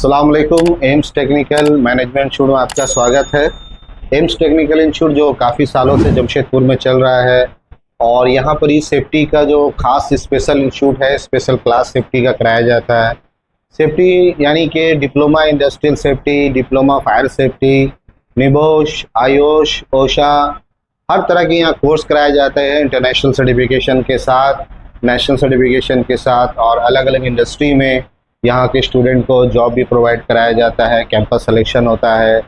अस्सलाम वालेकुम। AIIMS technical management institute में आपका स्वागत है। एम्स टेक्निकल इंस्टीट्यूट जो काफ़ी सालों से जमशेदपुर में चल रहा है और यहाँ पर ही सेफ्टी का जो खास स्पेशल इंस्टीट्यूट है, स्पेशल क्लास सेफ्टी का कराया जाता है। सेफ्टी यानी कि diploma industrial safety, diploma fire safety, NEBOSH, IOSH, OSHA, हर तरह के यहाँ कोर्स कराया जाता है इंटरनेशनल सर्टिफिकेशन के साथ, नेशनल सर्टिफिकेशन के साथ, और अलग अलग इंडस्ट्री में यहाँ के स्टूडेंट को जॉब भी प्रोवाइड कराया जाता है। कैंपस सिलेक्शन होता है।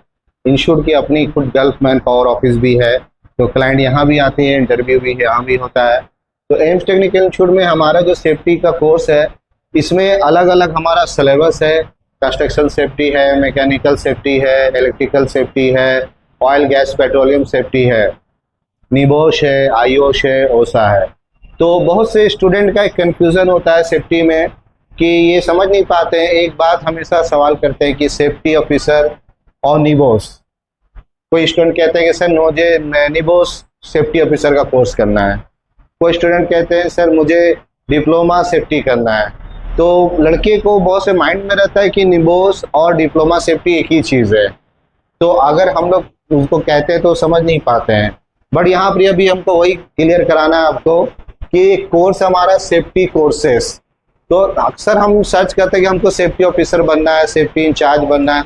इंस्टीट्यूट की अपनी खुद गल्फ मैन पावर ऑफिस भी है, तो क्लाइंट यहाँ भी आते हैं, इंटरव्यू भी यहाँ भी होता है। तो एम्स टेक्निकल इंस्टीट्यूट में हमारा जो सेफ्टी का कोर्स है, इसमें अलग अलग हमारा सिलेबस है। कंस्ट्रक्शन सेफ्टी है, मैकेनिकल सेफ्टी है, इलेक्ट्रिकल सेफ्टी है, ऑयल गैस पेट्रोलियम सेफ्टी है, निबोश है, आयोश है, ओसा है। तो बहुत से स्टूडेंट का एक कन्फ्यूज़न होता है सेफ्टी में कि ये समझ नहीं पाते हैं। एक बात हमेशा सवाल करते हैं कि सेफ्टी ऑफिसर और निबोस। कोई स्टूडेंट कहते हैं कि सर मुझे निबोस सेफ्टी ऑफिसर का कोर्स करना है, कोई स्टूडेंट कहते हैं सर मुझे डिप्लोमा सेफ्टी करना है। तो लड़के को बहुत से माइंड में रहता है कि निबोस और डिप्लोमा सेफ्टी एक ही चीज़ है। तो अगर हम लोग उसको कहते हैं तो समझ नहीं पाते हैं। बट यहाँ पर अभी हमको वही क्लियर कराना है आपको कि कोर्स हमारा सेफ्टी कोर्सेस। तो अक्सर हम सर्च करते हैं कि हमको सेफ्टी ऑफिसर बनना है, सेफ्टी इंचार्ज बनना है,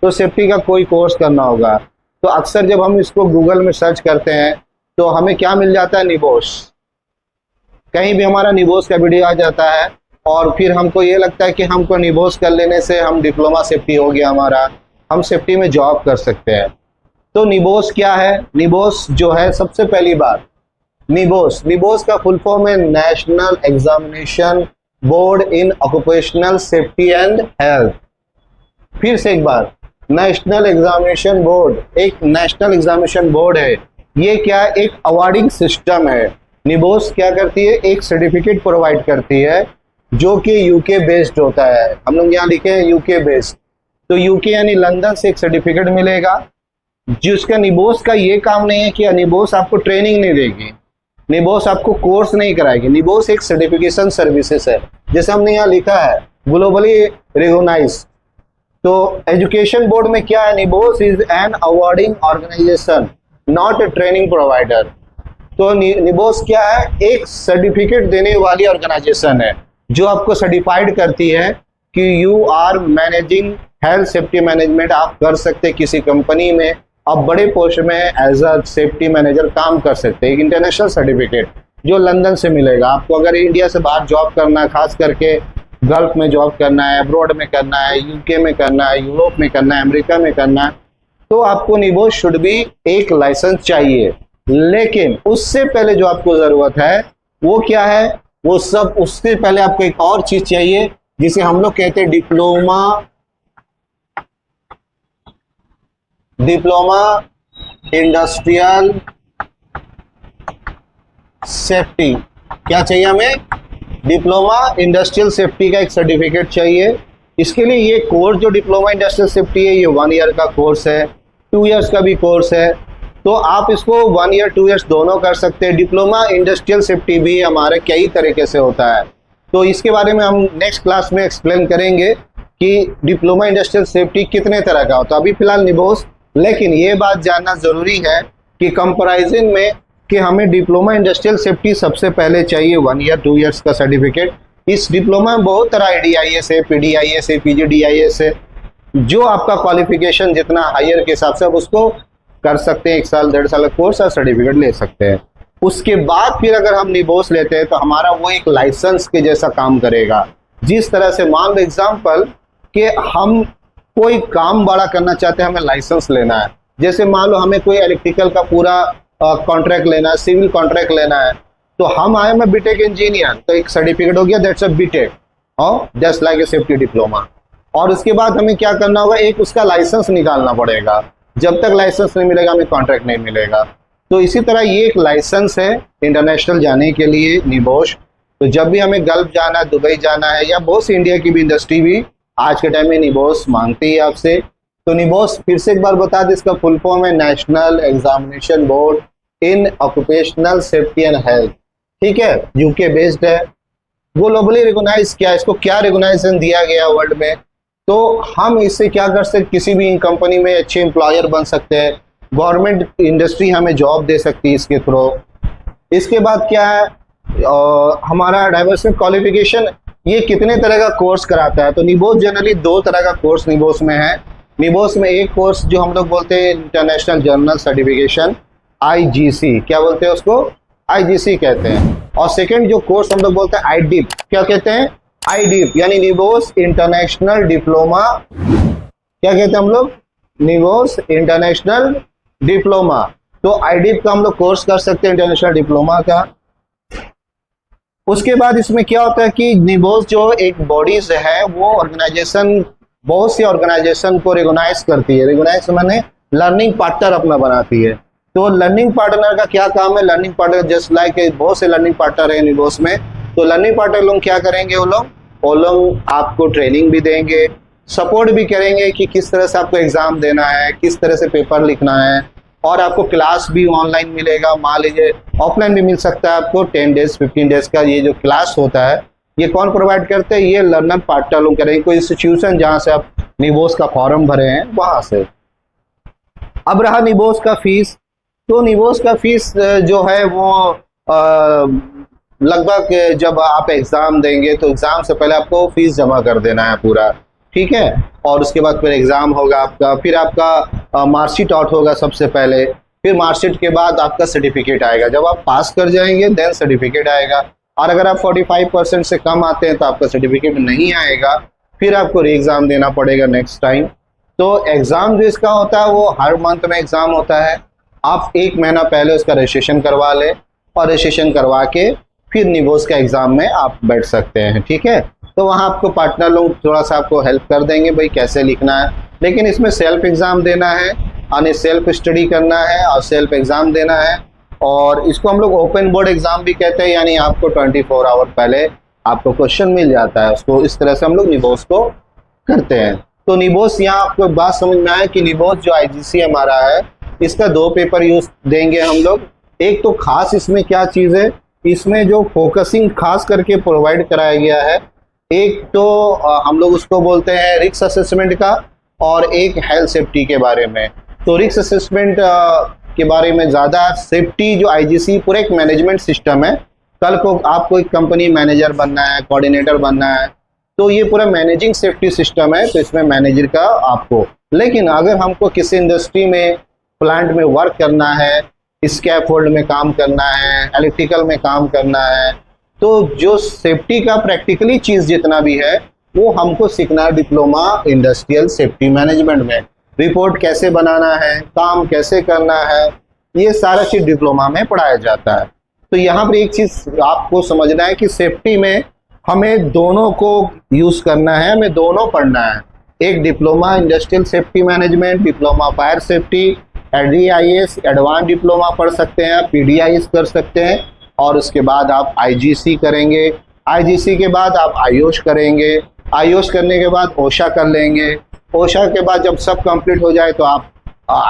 तो सेफ्टी का कोई कोर्स करना होगा। तो अक्सर जब हम इसको गूगल में सर्च करते हैं तो हमें क्या मिल जाता है, निबोस। कहीं भी हमारा निबोस का वीडियो आ जाता है और फिर हमको ये लगता है कि हमको निबोस कर लेने से हम डिप्लोमा सेफ्टी हो गया हमारा, हम सेफ्टी में जॉब कर सकते हैं। तो निबोस क्या है? निबोस जो है, सबसे पहली बात निबोस का फुल फॉर्म है national examination board in occupational safety and health. फिर से एक बार, नेशनल एग्जामिनेशन बोर्ड एक नेशनल एग्जामिनेशन बोर्ड है। ये क्या है? एक अवार्डिंग सिस्टम है। निबोस क्या करती है? एक सर्टिफिकेट प्रोवाइड करती है जो कि यूके बेस्ड होता है। हम लोग यहाँ लिखे हैं यूके बेस्ड, तो यूके यानी लंदन से एक सर्टिफिकेट मिलेगा। जिसका निबोस का ये काम नहीं है कि निबोस आपको ट्रेनिंग नहीं देगी, निबोस आपको कोर्स नहीं कराएगी। निबोस एक सर्टिफिकेशन सर्विसेज है, जैसे हमने यहाँ लिखा है ग्लोबली रिकॉग्नाइज्ड। तो एजुकेशन बोर्ड में क्या है? NEBOSH is an awarding organisation not a training provider. तो निबोस क्या है? एक सर्टिफिकेट देने वाली ऑर्गेनाइजेशन है जो आपको सर्टिफाइड करती है कि you are managing health safety management. आप कर सकते किसी कंपनी में, आप बड़े पोस्ट में एज अ सेफ्टी मैनेजर काम कर सकते हैं। एक इंटरनेशनल सर्टिफिकेट जो लंदन से मिलेगा आपको। अगर इंडिया से बाहर जॉब करना है, खास करके गल्फ में जॉब करना है, अब्रॉड में करना है, यूके में करना है, यूरोप में करना है, अमेरिका में करना है, तो आपको निबोस शुड भी एक लाइसेंस चाहिए। लेकिन उससे पहले जो आपको जरूरत है वो क्या है? वो सब उससे पहले आपको एक और चीज चाहिए जिसे हम लोग कहते हैं डिप्लोमा इंडस्ट्रियल सेफ्टी। क्या चाहिए हमें? डिप्लोमा इंडस्ट्रियल सेफ्टी का एक सर्टिफिकेट चाहिए। इसके लिए ये कोर्स जो डिप्लोमा इंडस्ट्रियल सेफ्टी है, ये 1 ईयर का कोर्स है, 2 ईयर्स का भी कोर्स है। तो आप इसको 1 ईयर 2 ईयर्स दोनों कर सकते हैं। डिप्लोमा इंडस्ट्रियल सेफ्टी भी हमारे कई तरीके से होता है, तो इसके बारे में हम नेक्स्ट क्लास में एक्सप्लेन करेंगे कि डिप्लोमा इंडस्ट्रियल सेफ्टी कितने तरह का होता है। अभी फिलहाल निबोस। लेकिन ये बात जानना जरूरी है कि कंपैरिजन में कि हमें डिप्लोमा इंडस्ट्रियल सेफ्टी सबसे पहले चाहिए 1 ईयर 2 ईयर्स का सर्टिफिकेट। इस डिप्लोमा में बहुत तरह IDIS है, PDIS है, PGDIS है। जो आपका क्वालिफिकेशन जितना हायर के हिसाब से आप उसको कर सकते हैं। 1 साल 1.5 साल का कोर्स और सर्टिफिकेट ले सकते हैं। उसके बाद फिर अगर हम निबोस लेते हैं तो हमारा वो एक लाइसेंस के जैसा काम करेगा। जिस तरह से मान लो एग्जाम्पल कि हम कोई काम बड़ा करना चाहते हैं, हमें लाइसेंस लेना है। जैसे मान लो हमें कोई इलेक्ट्रिकल का पूरा कॉन्ट्रैक्ट लेना है, सिविल कॉन्ट्रैक्ट लेना है, तो हम आए मैं बीटेक इंजीनियर, तो एक सर्टिफिकेट हो गया, दैट्स अ बीटेक और just like a safety diploma. और उसके बाद हमें क्या करना होगा? एक उसका लाइसेंस निकालना पड़ेगा। जब तक लाइसेंस नहीं मिलेगा हमें कॉन्ट्रैक्ट नहीं मिलेगा। तो इसी तरह ये एक लाइसेंस है इंटरनेशनल जाने के लिए, निबोस। तो जब भी हमें गल्फ जाना है, दुबई जाना है, या बहुत सी इंडिया की भी इंडस्ट्री भी आज के टाइम में निबोस मांगती है आपसे। तो निबोस फिर से एक बार बता दें, इसका फुल फॉर्म है national examination board in occupational safety and health. ठीक है, यूके बेस्ड है। ग्लोबली रिकॉग्नाइज किया, इसको क्या रिकॉग्नाइजेशन दिया गया वर्ल्ड में? तो हम इससे क्या कर सकते, किसी भी कंपनी में अच्छे एम्प्लॉयर बन सकते हैं, गवर्नमेंट इंडस्ट्री हमें जॉब दे सकती है इसके थ्रू। इसके बाद क्या है, हमारा डाइवर्सिटी क्वालिफिकेशन, ये कितने तरह का कोर्स कराता है। तो निबोस जनरली 2 तरह का कोर्स निबोस में है। निबोस में एक कोर्स जो हम लोग बोलते हैं इंटरनेशनल जर्नल सर्टिफिकेशन, IGC, क्या बोलते हैं उसको, IGC कहते हैं। और सेकंड जो कोर्स हम लोग बोलते हैं IDIP, क्या कहते हैं, IDIP यानी निबोस इंटरनेशनल डिप्लोमा, क्या कहते हैं हम लोग, निबोस इंटरनेशनल डिप्लोमा। तो IDIP का हम लोग कोर्स कर सकते हैं, इंटरनेशनल डिप्लोमा का। उसके बाद इसमें क्या होता है कि निबोस जो एक बॉडीज है वो ऑर्गेनाइजेशन, बहुत सी ऑर्गेनाइजेशन को रिकॉग्नाइज करती है। रिकॉग्नाइज माने लर्निंग पार्टनर अपना बनाती है। तो लर्निंग पार्टनर का क्या काम है, लर्निंग पार्टनर जस्ट लाइक बहुत से लर्निंग पार्टनर है निबोस में। तो लर्निंग पार्टनर लोग क्या करेंगे, वो लोग आपको ट्रेनिंग भी देंगे, सपोर्ट भी करेंगे कि किस तरह से आपको एग्जाम देना है, किस तरह से पेपर लिखना है, और आपको क्लास भी ऑनलाइन मिलेगा। मान लीजिए ऑफलाइन भी मिल सकता है आपको, 10 डेज 15 डेज का ये जो क्लास होता है, ये कौन प्रोवाइड करते हैं, ये लर्नर पार्टनर लोग करेंगे, कोई इंस्टीट्यूशन जहाँ से आप निबोस का फॉर्म भरे हैं वहाँ से। अब रहा निबोस का फीस। तो निबोस का फीस जो है वो लगभग जब आप एग्ज़ाम देंगे तो एग्ज़ाम से पहले आपको फीस जमा कर देना है पूरा, ठीक है। और उसके बाद फिर एग्ज़ाम होगा आपका, फिर आपका मार्कशीट आउट होगा सबसे पहले, फिर मार्कशीट के बाद आपका सर्टिफिकेट आएगा। जब आप पास कर जाएंगे देन सर्टिफिकेट आएगा, और अगर आप 45% से कम आते हैं तो आपका सर्टिफिकेट नहीं आएगा, फिर आपको री एग्ज़ाम देना पड़ेगा नेक्स्ट टाइम। तो एग्ज़ाम जो इसका होता है वो हर मंथ में एग्ज़ाम होता है। आप 1 महीना पहले उसका रजिस्ट्रेशन करवा लें, और रजिस्ट्रेशन करवा के फिर निबोस का एग्ज़ाम में आप बैठ सकते हैं, ठीक है। तो वहाँ आपको पार्टनर लोग थोड़ा सा आपको हेल्प कर देंगे भाई कैसे लिखना है, लेकिन इसमें सेल्फ एग्ज़ाम देना है, यानी सेल्फ स्टडी करना है और सेल्फ एग्ज़ाम देना है। और इसको हम लोग ओपन बोर्ड एग्ज़ाम भी कहते हैं, यानी आपको 24 आवर पहले आपको क्वेश्चन मिल जाता है उसको। इस तरह से हम लोग निबोस को करते हैं। तो निबोस, यहाँ आपको बात समझ में आए कि निबोस जो IGC हमारा है, इसका 2 पेपर यूज देंगे हम लोग। एक तो खास इसमें क्या चीज़ है, इसमें जो फोकसिंग खास करके प्रोवाइड कराया गया है, एक तो हम लोग उसको बोलते हैं रिस्क असेसमेंट का, और एक हेल्थ सेफ्टी के बारे में। तो रिस्क असेसमेंट के बारे में ज़्यादा, सेफ्टी जो IGC पूरा एक मैनेजमेंट सिस्टम है। कल को आपको एक कंपनी मैनेजर बनना है, कोऑर्डिनेटर बनना है, तो ये पूरा मैनेजिंग सेफ्टी सिस्टम है, तो इसमें मैनेजर का आपको। लेकिन अगर हमको किसी इंडस्ट्री में, प्लांट में वर्क करना है, स्कैफोल्ड में काम करना है, इलेक्ट्रिकल में काम करना है, तो जो सेफ्टी का प्रैक्टिकली चीज़ जितना भी है वो हमको सीखना है डिप्लोमा इंडस्ट्रियल सेफ्टी मैनेजमेंट में। रिपोर्ट कैसे बनाना है, काम कैसे करना है, ये सारा चीज़ डिप्लोमा में पढ़ाया जाता है। तो यहाँ पर एक चीज़ आपको समझना है कि सेफ्टी में हमें दोनों को यूज़ करना है, हमें दोनों पढ़ना है। एक diploma industrial safety management, diploma fire safety, DIS advance diploma पढ़ सकते हैं, PDIS कर सकते हैं, और उसके बाद आप IGC करेंगे। IGC के बाद आप IOSH करेंगे, IOSH करने के बाद OSHA कर लेंगे। OSHA के बाद जब सब कंप्लीट हो जाए तो आप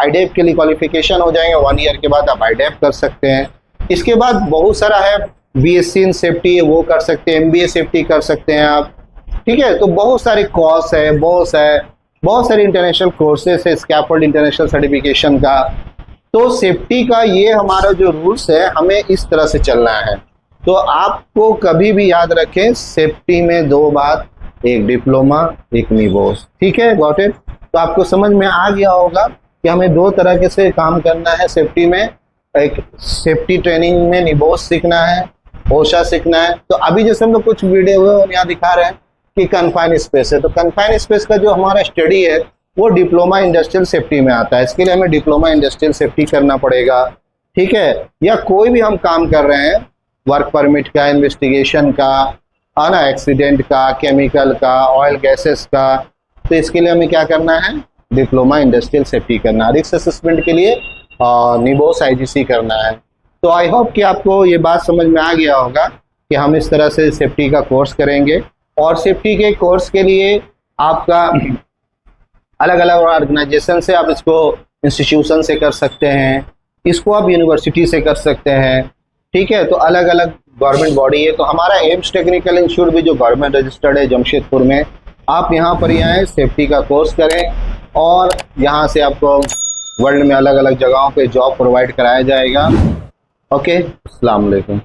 IDAP के लिए क्वालिफिकेशन हो जाएंगे, 1 ईयर के बाद आप IDAP कर सकते हैं। इसके बाद बहुत सारा है, BSc इन सेफ्टी वो कर सकते हैं, MBA सेफ्टी कर सकते हैं आप, ठीक है। तो बहुत सारे कोर्स है, बहुत सारे इंटरनेशनल कोर्सेस है, स्कैफोल्ड इंटरनेशनल सर्टिफिकेशन का। तो सेफ्टी का ये हमारा जो रूल्स है, हमें इस तरह से चलना है। तो आपको कभी भी याद रखें, सेफ्टी में 2 बात, एक डिप्लोमा, एक निबोस, ठीक है, गॉट इट। तो आपको समझ में आ गया होगा कि हमें 2 तरह के से काम करना है सेफ्टी में। एक सेफ्टी ट्रेनिंग में निबोस सीखना है, OSHA सीखना है। तो अभी जैसे हम लोग कुछ वीडियो यहाँ दिखा रहे हैं कि कन्फाइन स्पेस है, तो कन्फाइन स्पेस का जो हमारा स्टडी है वो डिप्लोमा इंडस्ट्रियल सेफ्टी में आता है। इसके लिए हमें डिप्लोमा इंडस्ट्रियल सेफ्टी करना पड़ेगा, ठीक है। या कोई भी हम काम कर रहे हैं, वर्क परमिट का, इन्वेस्टिगेशन का, है ना, एक्सीडेंट का, केमिकल का, ऑयल गैसेस का, तो इसके लिए हमें क्या करना है, डिप्लोमा इंडस्ट्रियल सेफ्टी करना है। रिस्क असेसमेंट के लिए निबोस IGC करना है। तो आई होप कि आपको ये बात समझ में आ गया होगा कि हम इस तरह से सेफ्टी का कोर्स करेंगे। और सेफ्टी के कोर्स के लिए आपका अलग अलग ऑर्गेनाइजेशन से आप इसको इंस्टीट्यूशन से कर सकते हैं, इसको आप यूनिवर्सिटी से कर सकते हैं, ठीक है। तो अलग अलग गवर्नमेंट बॉडी है। तो हमारा एम्स टेक्निकल इंस्टीट्यूट भी जो गवर्नमेंट रजिस्टर्ड है जमशेदपुर में, आप यहाँ पर ही आएँ, सेफ्टी का कोर्स करें और यहाँ से आपको वर्ल्ड में अलग अलग जगहों पे जॉब प्रोवाइड कराया जाएगा। ओके, अस्सलाम वालेकुम।